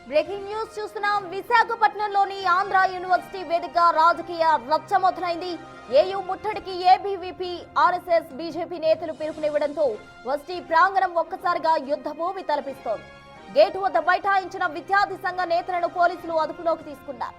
Breaking news చూస్తున్నాం. విశాఖపట్నంలోని Andhra university వేదికగా రాజకీయ రచ్చ మొదలైంది. ఏయూ ముట్టడికి ఏబీవీపీ, ఆర్ఎస్ఎస్, బీజేపీ నేతలు పిలుపునివ్వడంతో వర్సిటీ ప్రాంగణం ఒక్కసారిగా యుద్ధ భూమి తలపిస్తోంది. గేటు వద్ద బైఠాయించిన విద్యార్థి సంఘ నేతలను పోలీసులు అదుపులోకి తీసుకున్నారు.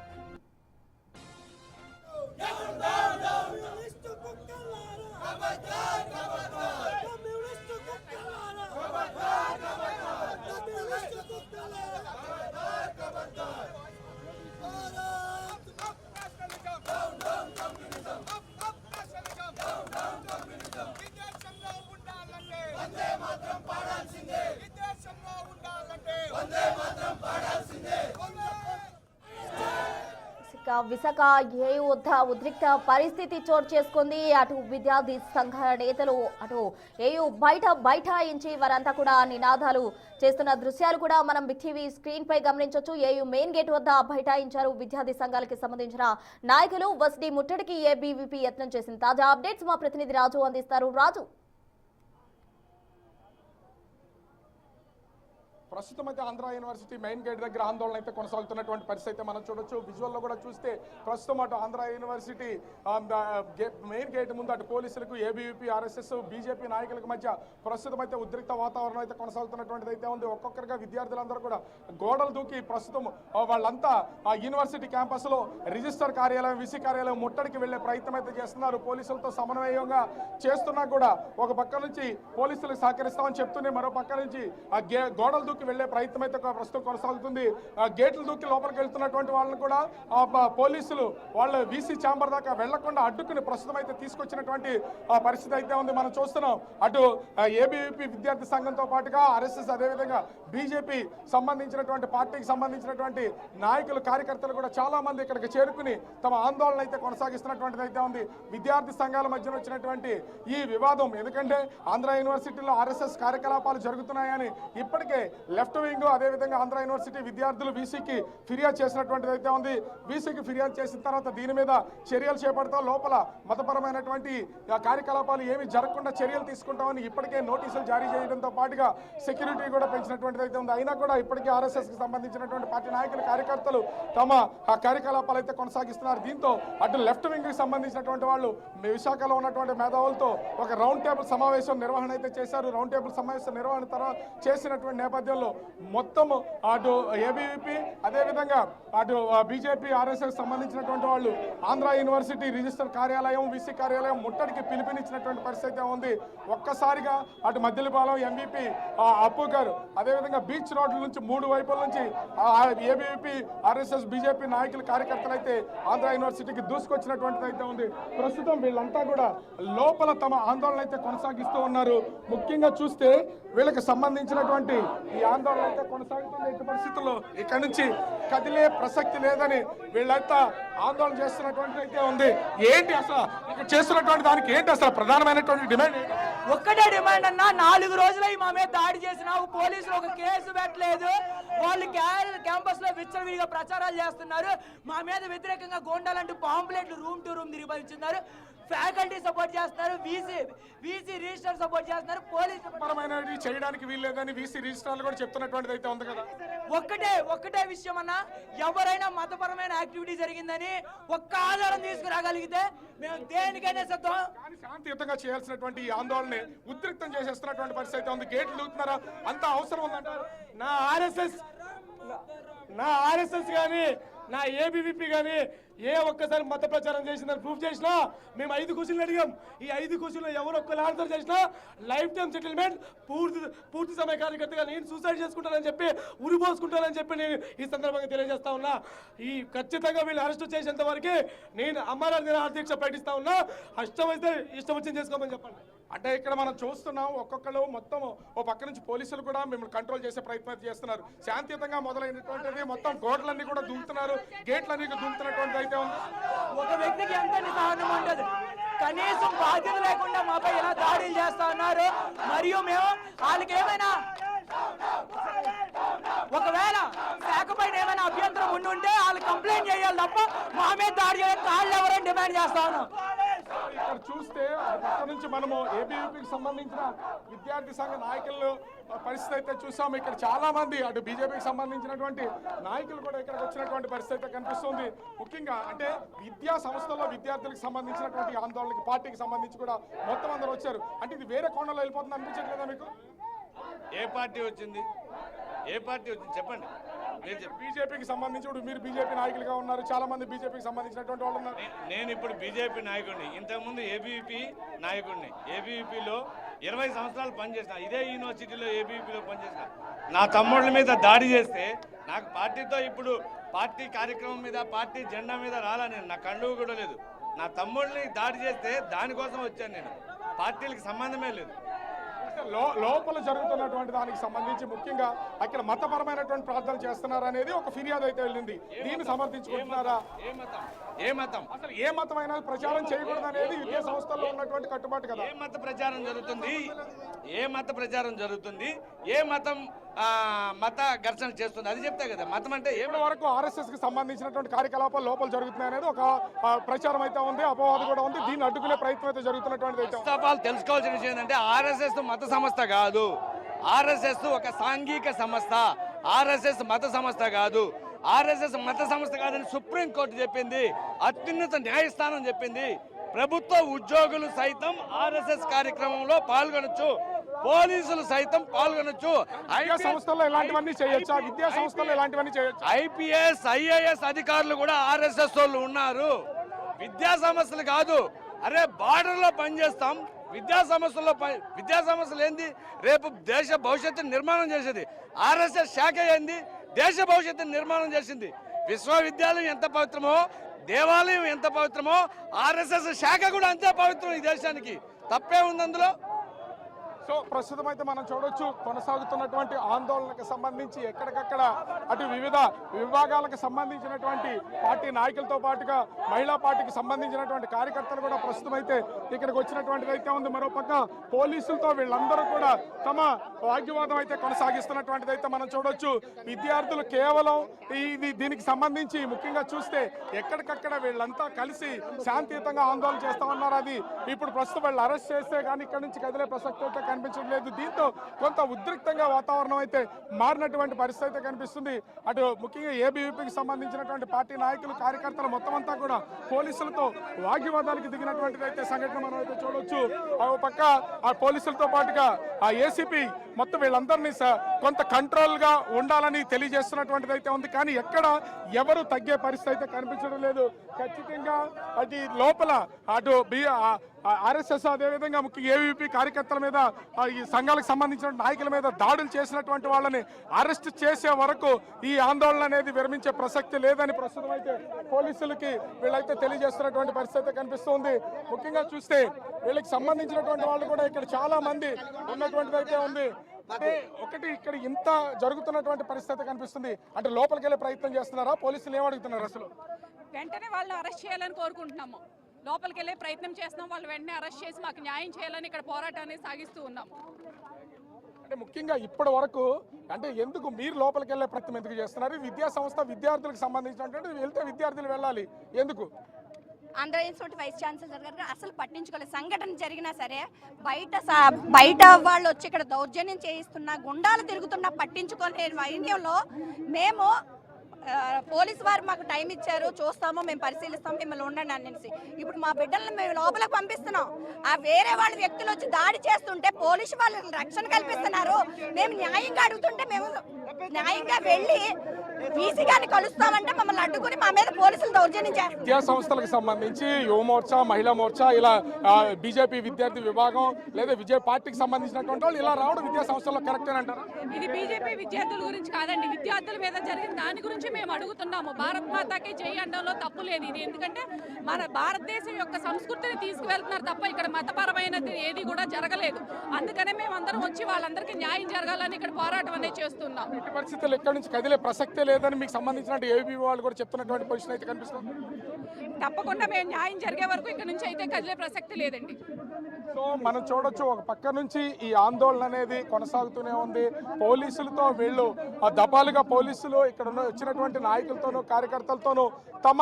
విశాఖ ఏయూ వద్ద ఉద్రిక్త పరిస్థితి చోటు చేసుకుంది. అటు విద్యార్థి సంఘ నేతలు అటు ఏయూ బైఠాయించి వారంతా కూడా నినాదాలు చేస్తున్న దృశ్యాలు కూడా మనం బిగ్ టీవీ స్క్రీన్ పై గమనించవచ్చు. ఏయూ మెయిన్ గేట్ వద్ద బైఠాయించారు విద్యార్థి సంఘాలకి సంబంధించిన నాయకులు. వర్సిటీ ముట్టడికి ఏబీవీపీ యత్నం చేసింది. తాజా అప్డేట్స్ మా ప్రతినిధి రాజు అందిస్తారు. రాజు, ప్రస్తుతం అయితే ఆంధ్ర యూనివర్సిటీ మెయిన్ గేట్ దగ్గర ఆందోళన అయితే కొనసాగుతున్నటువంటి పరిస్థితి అయితే మనం చూడొచ్చు. విజువల్లో కూడా చూస్తే ప్రస్తుతం అటు ఆంధ్ర యూనివర్సిటీ మెయిన్ గేట్ ముందు అటు పోలీసులకు, ఏబీవీపీ, ఆర్ఎస్ఎస్, బీజేపీ నాయకులకు మధ్య ప్రస్తుతం అయితే ఉద్రిక్త వాతావరణం అయితే కొనసాగుతున్నటువంటిది అయితే ఉంది. ఒక్కొక్కరిగా విద్యార్థులందరూ కూడా గోడలు దూకి ప్రస్తుతం వాళ్ళంతా ఆ యూనివర్సిటీ క్యాంపస్ లో రిజిస్టర్ కార్యాలయం, విసి కార్యాలయం ముట్టడికి వెళ్లే ప్రయత్నం అయితే చేస్తున్నారు. పోలీసులతో సమన్వయంగా చేస్తున్నా కూడా ఒక పక్క నుంచి పోలీసులకు సహకరిస్తామని చెప్తూనే మరో పక్క నుంచి ఆ గోడలు దూకి వెళ్లే ప్రయత్నం అయితే ప్రస్తుతం కొనసాగుతుంది. గేట్లు దూకి లోపలికి వెళ్తున్నటువంటి వాళ్ళని కూడా పోలీసులు వాళ్ళు వీసీ ఛాంబర్ దాకా వెళ్లకుండా అడ్డుకుని ప్రస్తుతం అయితే తీసుకొచ్చినటువంటి పరిస్థితి అయితే ఉంది. మనం చూస్తున్నాం అటు ఏబీవీపీ విద్యార్థి సంఘంతో పాటుగా ఆర్ఎస్ఎస్, అదేవిధంగా బీజేపీ సంబంధించినటువంటి పార్టీకి సంబంధించినటువంటి నాయకులు, కార్యకర్తలు కూడా చాలా మంది ఇక్కడికి చేరుకుని తమ ఆందోళన అయితే కొనసాగిస్తున్నటువంటిది అయితే ఉంది. విద్యార్థి సంఘాల మధ్యన వచ్చినటువంటి ఈ వివాదం, ఎందుకంటే ఆంధ్ర యూనివర్సిటీలో ఆర్ఎస్ఎస్ కార్యకలాపాలు జరుగుతున్నాయని ఇప్పటికే లెఫ్ట్ వింగ్, అదేవిధంగా ఆంధ్ర యూనివర్సిటీ విద్యార్థులు వీసీకి ఫిర్యాదు చేసినటువంటిది అయితే ఉంది. వీసీకి ఫిర్యాదు చేసిన తర్వాత దీని మీద చర్యలు చేపడతాం, లోపల మతపరమైనటువంటి కార్యకలాపాలు ఏమి జరగకుండా చర్యలు తీసుకుంటామని ఇప్పటికే నోటీసులు జారీ చేయడంతో పాటుగా సెక్యూరిటీ కూడా పెంచినటువంటిది అయితే ఉంది. అయినా కూడా ఇప్పటికే ఆర్ఎస్ఎస్ కి సంబంధించినటువంటి పార్టీ నాయకులు, కార్యకర్తలు తమ కార్యకలాపాలు అయితే కొనసాగిస్తున్నారు. దీంతో అటు లెఫ్ట్ వింగ్ కి సంబంధించినటువంటి వాళ్ళు విశాఖలో ఉన్నటువంటి మేధావులతో ఒక రౌండ్ టేబుల్ సమావేశం నిర్వహణ అయితే చేశారు. రౌండ్ టేబుల్ సమావేశం నిర్వహణ తర్వాత చేసినటువంటి నేపథ్యంలో మొత్తం అటు ఏబీవీపీ, అదేవిధంగా అటు బీజేపీ, ఆర్ఎస్ఎస్ సంబంధించినటువంటి వాళ్ళు ఆంధ్ర యూనివర్సిటీ రిజిస్టర్ కార్యాలయం, విసి కార్యాలయం ముట్టడికి పిలుపునిచ్చినటువంటి పరిస్థితి ఉంది. ఒక్కసారిగా అటు మద్దిలపాలెం ఎంవీపీ అప్పు గారు, అదేవిధంగా బీచ్ రోడ్ల నుంచి మూడు వైపుల నుంచి ఏబీవీపీ, ఆర్ఎస్ఎస్, బీజేపీ నాయకులు, కార్యకర్తలు అయితే ఆంధ్ర యూనివర్సిటీకి దూసుకొచ్చినటువంటిది అయితే ఉంది. ప్రస్తుతం వీళ్ళంతా కూడా లోపల తమ ఆందోళన అయితే కొనసాగిస్తూ ఉన్నారు. ముఖ్యంగా చూస్తే వీళ్ళకి సంబంధించినటువంటి ఈ ఆందోళన అయితే కొనసాగుతుంది. ఎట్టి పరిస్థితుల్లో ఇక్కడ నుంచి కదిలే ప్రసక్తి లేదని వీళ్ళంతా ఆందోళన చేస్తున్నటువంటి అయితే ఉంది. ఏంటి అసలు ఇక్కడ చేస్తున్నటువంటి దానికి ఏంటి అసలు ప్రధానమైనటువంటి డిమాండ్? ఒక్కటే డిమాండ్ అన్నా, 4 రోజులై మా మీద దాడి చేసిన పోలీసులు ఒక కేసు పెట్టలేదు. వాళ్ళు క్యాంపస్ లో విచ్చలవిడిగా ప్రచారాలు చేస్తున్నారు. మా మీద వ్యతిరేకంగా గోండాలంటూ పాంప్లెట్లు రూమ్ టు రూమ్ తిరిగిస్తున్నారు. ఫ్యాకల్టీ సపోర్ట్ చేస్తున్నారు, వీసీ రిజిస్టర్ సపోర్ట్ చేస్తున్నారు. పోలీసు పరమైనవి చేయడానికి వీల్లేదని వీసీ రిజిస్టర్లు కూడా చెప్తున్నటువంటిది అయితే ఉంది కదా. ఒక్కటే విషయం అన్న, ఎవరైనా మతపరమైన యాక్టివిటీ జరిగిందని ఒక్క ఆధారం తీసుకురాగలిగితే మేము దేనికైనా సిద్ధం. శాంతియుతంగా చేయాల్సినటువంటి ఈ ఆందోళన ఉద్రిక్తం చేసేస్తున్నటువంటి పరిస్థితి అయితే ఉంది. గేట్లు దూకుతున్నారా, అంత అవసరం ఉందంటారు? నా ఆర్ఎస్ఎస్ కానీ, నా ఏబీవీపీ కానీ ఏ ఒక్కసారి మత ప్రచారం చేసిందని ప్రూఫ్ చేసినా మేము 5 క్వశ్చన్లు అడిగాం. ఈ 5 క్వశ్చన్లు ఎవరు ఒక్కరు ఆన్సర్ చేసినా లైఫ్ టైం సెటిల్మెంట్, పూర్తి సమయ కార్యకర్తగా నేను సూసైడ్ చేసుకుంటానని చెప్పి, ఉరిపోసుకుంటానని చెప్పి నేను ఈ సందర్భంగా తెలియజేస్తా ఉన్నా. ఈ ఖచ్చితంగా వీళ్ళు అరెస్ట్ చేసేంత వరకు నేను అమర నిరాహార దీక్ష ప్రకటిస్తా ఉన్నా. ఇష్టమైతే ఇష్టం వచ్చింది చేసుకోమని చెప్పండి. అంటే ఇక్కడ మనం చూస్తున్నాం, ఒక్కొక్కరు మొత్తం ఓ పక్క నుంచి పోలీసులు కూడా మిమ్మల్ని కంట్రోల్ చేసే ప్రయత్నం చేస్తున్నారు. శాంతియుతంగా మొదలైనటువంటిది మొత్తం గోడలన్నీ కూడా దూకుతున్నారు, గేట్లన్నీ దూకుతున్నటువంటి అయితే ఉంది. ఒక వ్యక్తికి ఎంత నిస్సహనం ఉంటుంది, కనీసం బాధ్యత లేకుండా మాపై ఎలా దాడులు చేస్తా ఉన్నారు. మరియు మేము వాళ్ళకి ఏమైనా ఒకవేళ శాఖ పైన ఏమైనా అభ్యంతరం ఉండుంటే వాళ్ళు కంప్లైంట్ చేయాలి తప్ప మా మీద దాడి చేయాలి కాళ్ళు ఎవరైనా డిమాండ్ చేస్తా ఉన్నాం. ఇక్కడ చూస్తే పక్క నుంచి మనము ఏబీవీపీకి సంబంధించిన విద్యార్థి సంఘ నాయకులు పరిస్థితి అయితే చూసాము. ఇక్కడ చాలా మంది అటు బీజేపీకి సంబంధించినటువంటి నాయకులు కూడా ఇక్కడికి వచ్చినటువంటి పరిస్థితి అయితే కనిపిస్తుంది. ముఖ్యంగా అంటే విద్యా సంస్థల్లో విద్యార్థులకు సంబంధించినటువంటి ఆందోళనకి పార్టీకి సంబంధించి కూడా మొత్తం అందరూ వచ్చారు. అంటే ఇది వేరే కోణంలో వెళ్ళిపోతుంది అనిపించట్లేదా మీకు? ఏ పార్టీ వచ్చింది చెప్పండి. బీజేపీకి సంబంధించి ఇప్పుడు మీరు బీజేపీ నాయకులుగా ఉన్నారు, చాలా మంది బీజేపీకి సంబంధించినటువంటి వాళ్ళు ఉన్నారు. నేను ఇప్పుడు బీజేపీ నాయకుడిని, ఇంతకుముందు ఏబీవీపీ నాయకుడిని. ఏబీవీపీలో 20 సంవత్సరాలు పనిచేసిన, ఇదే యూనివర్సిటీలో ఏబీవీపీలో పనిచేసిన. నా తమ్ముళ్ళ మీద దాడి చేస్తే నాకు పార్టీతో ఇప్పుడు పార్టీ కార్యక్రమం మీద పార్టీ జెండా మీద రాలని నా కండువు కూడా లేదు. నా తమ్ముళ్ళని దాడి చేస్తే దానికోసం వచ్చాను నేను, పార్టీలకు సంబంధమే లేదు. లోపల జరుగుతున్నటువంటి దానికి సంబంధించి ముఖ్యంగా అక్కడ మతపరమైనటువంటి ప్రార్థనలు చేస్తున్నారు అనేది ఒక ఫిర్యాదు అయితే వెళ్ళింది. దీన్ని సమర్థించుకుంటున్నారా? ఏ మతం అసలు ఏ మతమైనా ప్రచారం చేయకూడదు అనేది విద్యా సంస్థల్లో ఉన్నటువంటి కట్టుబాటు కదా. ఏ మత ప్రచారం జరుగుతుంది? ఏ మతం మత ఘర్షణ చేస్తుంది అది చెప్తే కదా. మతం అంటే ఇప్పటి వరకు ఆర్ఎస్ఎస్ కి సంబంధించినటువంటి కార్యకలాపాలు లోపల జరుగుతున్నాయి అనేది ఒక ప్రచారం అయితే ఉంది, అపవాదు కూడా ఉంది. దీన్ని అడ్డుకునే ప్రయత్నం అయితే జరుగుతున్నటువంటిది అయితే తెలుసుకోవాల్సిన విషయం ఏంటంటే ఆర్ఎస్ఎస్ మత సంస్థ కాదు, ఆర్ఎస్ఎస్ ఒక సాంఘిక సంస్థ, ఆర్ఎస్ఎస్ మత సంస్థ కాదు. ఆర్ఎస్ఎస్ మత సంస్థ కాదని సుప్రీంకోర్టు చెప్పింది, అత్యున్నత న్యాయస్థానం చెప్పింది. ప్రభుత్వ ఉద్యోగులు సైతం ఆర్ఎస్ఎస్ కార్యక్రమంలో పాల్గొనొచ్చు, పోలీసులు సైతం పాల్గొనొచ్చు. ఐపీఎస్ ఐఏఎస్ అధికారులు కూడా ఆర్ఎస్ఎస్ వాళ్ళు ఉన్నారు. విద్యా సమస్యలు కాదు, అరే బార్డర్ లో పనిచేస్తాం. విద్యా సమస్యలు ఏంది? రేపు దేశ భవిష్యత్తును నిర్మాణం చేసేది ఆర్ఎస్ఎస్ శాఖ ఏంది? దేశ భవిష్యత్తును నిర్మాణం చేసింది. విశ్వవిద్యాలయం ఎంత పవిత్రమో, దేవాలయం ఎంత పవిత్రమో, ఆర్ఎస్ఎస్ శాఖ కూడా అంతే పవిత్రం ఈ దేశానికి. తప్పే ఉంది అందులో? సో ప్రస్తుతం అయితే మనం చూడొచ్చు కొనసాగుతున్నటువంటి ఆందోళనకు సంబంధించి ఎక్కడికక్కడ అటు వివిధ విభాగాలకు సంబంధించినటువంటి పార్టీ నాయకులతో పాటుగా మహిళా పార్టీకి సంబంధించినటువంటి కార్యకర్తలు కూడా ప్రస్తుతం అయితే ఇక్కడికి వచ్చినటువంటిది అయితే ఉంది. మరోపక్క పోలీసులతో వీళ్ళందరూ కూడా తమ వాగ్వివాదం అయితే కొనసాగిస్తున్నటువంటిది అయితే మనం చూడొచ్చు. విద్యార్థులు కేవలం దీనికి సంబంధించి ముఖ్యంగా చూస్తే ఎక్కడికక్కడ వీళ్ళంతా కలిసి శాంతియుతంగా ఆందోళన చేస్తా ఉన్నారు. అది ఇప్పుడు ప్రస్తుతం వాళ్ళు అరెస్ట్ చేస్తే కానీ ఇక్కడ నుంచి కదిలే ప్రసక్తి అయితే కనిపించడం లేదు. దీంతో కొంత ఉద్రిక్తంగా వాతావరణం అయితే మారినటువంటి పరిస్థితి అయితే కనిపిస్తుంది. అటు ముఖ్యంగా ఏబీవీపీకి సంబంధించినటువంటి పార్టీ నాయకులు కార్యకర్తలు మొత్తం అంతా కూడా పోలీసులతో వాగ్వివాదానికి దిగినటువంటిది అయితే సంఘటన మనం అయితే చూడొచ్చు. ఆ పక్క ఆ పోలీసులతో పాటుగా ఆ ఏసీపీ మొత్తం వీళ్ళందరినీ కొంత కంట్రోల్ గా ఉండాలని తెలియజేస్తున్నటువంటిది అయితే ఉంది. కానీ ఎక్కడ ఎవరు తగ్గే పరిస్థితి అయితే కనిపించడం లేదు. ఖచ్చితంగా అటు లోపల అటు ఆర్ఎస్ఎస్ అదేవిధంగా ముఖ్య ఏబీవీపీ కార్యకర్తల మీద ఈ సంఘాలకు సంబంధించిన నాయకుల మీద దాడులు చేసినటువంటి వాళ్ళని అరెస్ట్ చేసే వరకు ఈ ఆందోళన అనేది విరమించే ప్రసక్తి లేదని ప్రస్తుతం అయితే పోలీసులకి వీళ్ళైతే తెలియజేస్తున్నటువంటి పరిస్థితి కనిపిస్తుంది. ముఖ్యంగా చూస్తే వీళ్ళకి సంబంధించినటువంటి వాళ్ళు కూడా ఇక్కడ చాలా మంది ఉన్నటువంటిది అయితే ఉంది. అంటే ఒకటి ఇక్కడ ఇంత జరుగుతున్నటువంటి పరిస్థితి కనిపిస్తుంది. అంటే లోపలికి వెళ్ళే ప్రయత్నం చేస్తున్నారా? పోలీసులు ఏమడుగుతున్నారు? అసలు వెంటనే వాళ్ళని అరెస్ట్ చేయాలని కోరుకుంటున్నాము. లోపలికి వెళ్ళే ప్రయత్నం చేస్తున్నాం. వాళ్ళు వెంటనే అరెస్ట్ చేసి మాకు న్యాయం చేయాలని ఇక్కడ పోరాటాన్ని సాగిస్తూ ఉన్నాము. అంటే ముఖ్యంగా ఇప్పటి వరకు అంటే ఎందుకు మీరు లోపలికి వెళ్ళే ప్రయత్నం ఎందుకు చేస్తున్నారు? విద్యా సంస్థ విద్యార్థులకు సంబంధించినటువంటి వెళ్తే విద్యార్థులు వెళ్ళాలి, ఎందుకు? ఆంధ్ర యూనివర్సిటీ వైస్ ఛాన్సలర్ గారు అసలు పట్టించుకోలేదు. సంఘటన జరిగినా సరే బయట వాళ్ళు వచ్చి ఇక్కడ దౌర్జన్యం చేయిస్తున్నా, గుండాలు తిరుగుతున్నా పట్టించుకోలే వైద్యంలో మేము పోలీసు వారు మాకు టైం ఇచ్చారు, చూస్తాము, మేము పరిశీలిస్తాము, మిమ్మల్ని ఉండండి అనేసి. ఇప్పుడు మా బిడ్డలను మేము లోపలికి పంపిస్తున్నాం. ఆ వేరే వాళ్ళ వ్యక్తులు వచ్చి దాడి చేస్తుంటే పోలీసు వాళ్ళు రక్షణ కల్పిస్తున్నారు. మేము న్యాయంగా అడుగుతుంటే మేము న్యాయంగా వెళ్ళి వీసీ గారిని కలుస్తామంటే మమ్మల్ని అడ్డుకుని మా మీద పోలీసులు దౌర్జన్యం చేస్తారు. విద్యా సంస్థలకు సంబంధించి యువ మోర్చా, మహిళా మోర్చా, ఇలా బీజేపీ విద్యార్థి విభాగం లేదా విజయ పార్టీకి సంబంధించినటువంటి వాళ్ళు ఇలా రావడం విద్యా సంస్థల్లో కరెక్ట్ అంటారా? ఇది బీజేపీ విద్యార్థుల గురించి కాదండి, విద్యార్థుల మీద జరిగిన దాని గురించి మేము అడుగుతున్నాము. భారత్ మాతాకి జై అనడంలో తప్పు లేదు. ఇది ఎందుకంటే మన భారతదేశం యొక్క సంస్కృతిని తీసుకువెళ్తున్నారు తప్ప ఇక్కడ మతపరమైనది ఏది కూడా జరగలేదు. అందుకనే మేము అందరం వచ్చి వాళ్ళందరికీ న్యాయం జరగాలని ఇక్కడ పోరాటం అనేది చేస్తున్నాం. ఇట్టి పరిస్థితులు ఎక్కడి నుంచి కదిలే ప్రసక్తే లేదని మీకు సంబంధించిన ఏబీ వాళ్ళు కూడా చెప్తున్నటువంటి పొజిషన్ అయితే కనిపిస్తుంది. తప్పకుండా మేము న్యాయం జరిగే వరకు ఇక్కడ నుంచి అయితే కదిలే ప్రసక్తి లేదండి. సో మనం చూడొచ్చు ఒక పక్క నుంచి ఈ ఆందోళన అనేది కొనసాగుతూనే ఉంది. పోలీసులతో వీళ్ళు దఫాలుగా పోలీసులు ఇక్కడ వచ్చినటువంటి నాయకులతోనూ కార్యకర్తలతోనూ తమ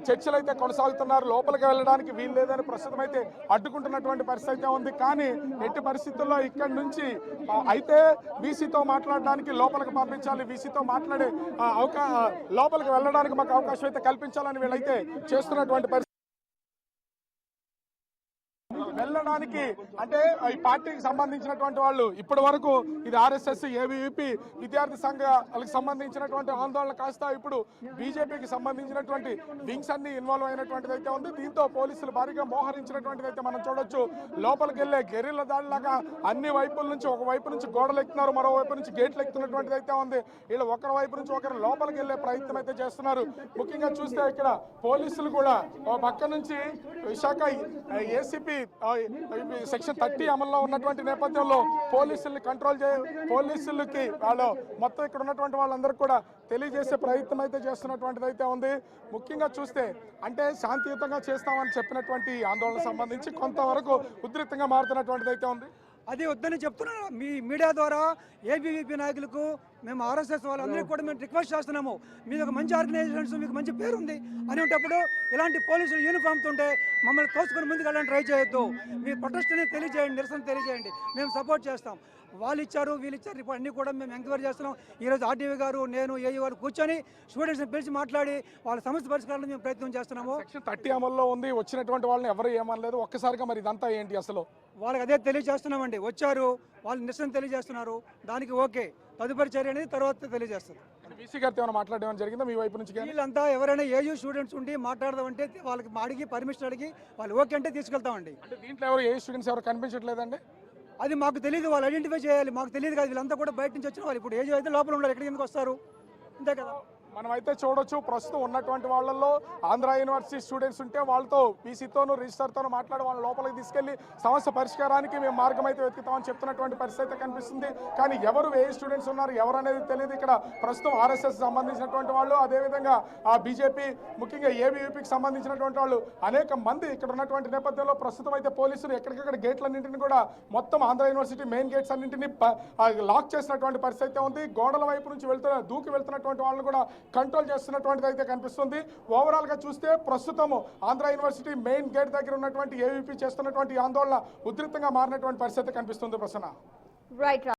చర్చలు అయితే కొనసాగుతున్నారు. లోపలికి వెళ్ళడానికి వీలు లేదని ప్రస్తుతం అయితే అడ్డుకుంటున్నటువంటి పరిస్థితి అయితే ఉంది. కానీ ఎట్టి పరిస్థితుల్లో ఇక్కడి నుంచి అయితే వీసీతో మాట్లాడడానికి లోపలికి పంపించాలి, వీసీతో మాట్లాడే లోపలికి వెళ్ళడానికి మాకు అవకాశం అయితే కల్పించాలని వీళ్ళైతే చేస్తున్నటువంటి పరిస్థితి. వెళ్ళడానికి అంటే ఈ పార్టీకి సంబంధించినటువంటి వాళ్ళు ఇప్పటి వరకు ఇది ఆర్ఎస్ఎస్ ఏబీవీపీ విద్యార్థి సంఘాలకు సంబంధించినటువంటి ఆందోళన కాస్త ఇప్పుడు బీజేపీకి సంబంధించినటువంటి వింగ్స్ అన్ని ఇన్వాల్వ్ అయినటువంటిది అయితే ఉంది. దీంతో పోలీసులు భారీగా మోహరించినటువంటిది అయితే మనం చూడొచ్చు. లోపలికి వెళ్లే గెరిల్ల దాడిలాగా అన్ని వైపుల నుంచి ఒక వైపు నుంచి గోడలు ఎక్కుతున్నారు, మరోవైపు నుంచి గేట్లు ఎక్కుతున్నటువంటిది అయితే ఉంది. వీళ్ళు ఒకరి వైపు నుంచి ఒకరు లోపలికి వెళ్లే ప్రయత్నం అయితే చేస్తున్నారు. ముఖ్యంగా చూస్తే ఇక్కడ పోలీసులు కూడా పక్క నుంచి విశాఖ ఏసీపీ సెక్షన్ 30 అమల్లో ఉన్నటువంటి నేపథ్యంలో పోలీసుల్ని కంట్రోల్ పోలీసులకి వాళ్ళు మొత్తం ఇక్కడ ఉన్నటువంటి వాళ్ళందరికీ కూడా తెలియజేసే ప్రయత్నం అయితే చేస్తున్నటువంటిది అయితే ఉంది. ముఖ్యంగా చూస్తే అంటే శాంతియుతంగా చేస్తామని చెప్పినటువంటి ఆందోళన సంబంధించి కొంతవరకు ఉధృతంగా మారుతున్నటువంటిది అయితే ఉంది. అది వద్దని చెప్తున్నాను. మీ మీడియా ద్వారా ఏబీవీపీ నాయకులకు మేము ఆర్ఎస్ఎస్ వాళ్ళందరికీ కూడా మేము రిక్వెస్ట్ చేస్తున్నాము. మీది ఒక మంచి ఆర్గనైజేషన్స్, మీకు మంచి పేరు ఉంది అనేటప్పుడు ఇలాంటి పోలీసులు యూనిఫామ్తో ఉంటే మమ్మల్ని తోసుకొని ముందుకు వెళ్ళడానికి ట్రై చేయొద్దు. మీ ప్రొటెస్ట్ని తెలియజేయండి, నిరసన తెలియజేయండి, మేము సపోర్ట్ చేస్తాం. వాళ్ళు ఇచ్చారు వీళ్ళు ఇచ్చారు ఇప్పుడు అన్నీ కూడా మేము ఎంక్వైరీ చేస్తున్నాం. ఈరోజు ఆర్టీవీ గారు నేను ఏఈ వారు కూర్చొని స్టూడెంట్స్ని పిలిచి మాట్లాడి వాళ్ళ సమస్య పరిష్కారానికి మేము ప్రయత్నం చేస్తున్నాము. సెక్షన్ 30 అమల్లో ఉంది, వచ్చినటువంటి వాళ్ళని ఎవరు ఏమనలేదు. ఒక్కసారిగా మరి ఇదంతా ఏంటి అసలు? వాళ్ళకి అదే తెలియజేస్తున్నామండి. వచ్చారు వాళ్ళు నిరసన తెలియజేస్తున్నారు, దానికి ఓకే. తదుపరి చర్య అనేది తర్వాత తెలియజేస్తారు. వీసీ గారితో ఏమైనా మాట్లాడడం జరిగిందా మీ వైపు నుంచి? వీళ్ళంతా ఎవరైనా ఏయూ స్టూడెంట్స్ ఉండి మాట్లాడదామంటే వాళ్ళకి అడిగి పర్మిషన్ అడిగి వాళ్ళు ఓకే అంటే తీసుకెళ్తామండి. అంటే దీంట్లో ఎవరు ఏ స్టూడెంట్స్ ఎవరు కనిపించట్లేదండి? అది మాకు తెలియదు, వాళ్ళు ఐడెంటిఫై చేయాలి. మాకు తెలియదు కదా, వీళ్ళంతా కూడా బయట నుంచి వచ్చిన వాళ్ళు. ఇప్పుడు ఏజ్ అయితే లోపల ఉన్నారు, ఎక్కడికి ఎందుకు వస్తారు? అంతే కదా. మనమైతే చూడొచ్చు ప్రస్తుతం ఉన్నటువంటి వాళ్ళల్లో ఆంధ్ర యూనివర్సిటీ స్టూడెంట్స్ ఉంటే వాళ్ళతో పీసీతోనూ రిజిస్టర్తోనూ మాట్లాడి వాళ్ళ లోపలికి తీసుకెళ్లి సమస్య పరిష్కారానికి మేము మార్గం అయితే వెతుకుతామని చెప్తున్నటువంటి పరిస్థితి అయితే కనిపిస్తుంది. కానీ ఎవరు ఏ స్టూడెంట్స్ ఉన్నారు ఎవరు అనేది తెలియదు. ఇక్కడ ప్రస్తుతం ఆర్ఎస్ఎస్ సంబంధించినటువంటి వాళ్ళు, అదేవిధంగా బీజేపీ ముఖ్యంగా ఏబీవీపీకి సంబంధించినటువంటి వాళ్ళు అనేక మంది ఇక్కడ ఉన్నటువంటి నేపథ్యంలో ప్రస్తుతం అయితే పోలీసులు ఎక్కడికక్కడ గేట్లన్నింటినీ కూడా మొత్తం ఆంధ్ర యూనివర్సిటీ మెయిన్ గేట్స్ అన్నింటినీ లాక్ చేసినటువంటి పరిస్థితి అయితే ఉంది. గోడల వైపు నుంచి దూకి వెళ్తున్నటువంటి వాళ్ళని కూడా కంట్రోల్ చేస్తున్నటువంటిది అయితే కనిపిస్తుంది. ఓవరాల్ గా చూస్తే ప్రస్తుతం ఆంధ్ర యూనివర్సిటీ మెయిన్ గేట్ దగ్గర ఉన్నటువంటి ఏవీపీ చేస్తున్నటువంటి ఆందోళన ఉధృతంగా మారినటువంటి పరిస్థితి కనిపిస్తుంది. ప్రసన్న. రైట్.